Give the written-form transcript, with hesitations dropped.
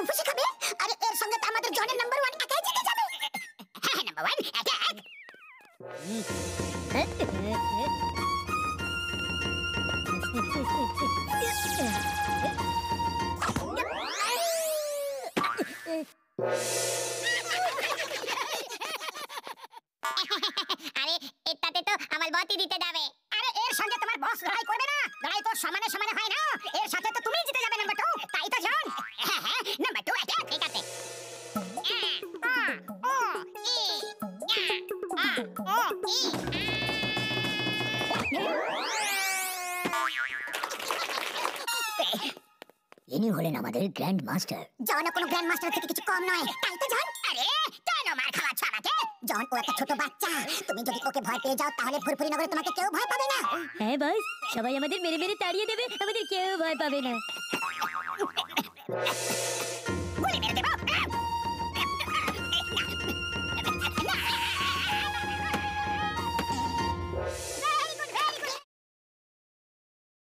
ফুসি খাবে। আরে এর সঙ্গে তো আমাদের জনের নাম্বার 1 একাই জিতে যাবে। হ্যাঁ নাম্বার 1 অ্যাটাক। আরে এটাতে তো আমার বটই দিতে যাবে। আরে এর সঙ্গে তোমার বস লড়াই করবে না, লড়াই তো সমানে সমানে হয় না। এর সাথে তো তুমিই জিতে যাবে নাম্বার 2, তাই তো জন? হ্যাঁ হ্যাঁ নাম্বার 2 অ্যাটাক। ঠিক আছে। ইনি হলেন আমাদের গ্র্যান্ড মাস্টার। জন কোনো গ্র্যান্ড মাস্টার থেকে কিছু কম নয়, তাই তো জন? আরে কেন মার খাওয়াচ্ছ আমাকে? জন ও একটা ছোট বাচ্চা, তুমি যদি ওকে ভয় পেয়ে যাও তাহলে ফুরফুরি নগরে তোমাকে কেউ ভয় পাবে না। হ্যাঁ বস, সবাই আমাদের মেরে মেরে তাড়িয়ে দেবে, আমাদের কেউ ভয় পাবে না।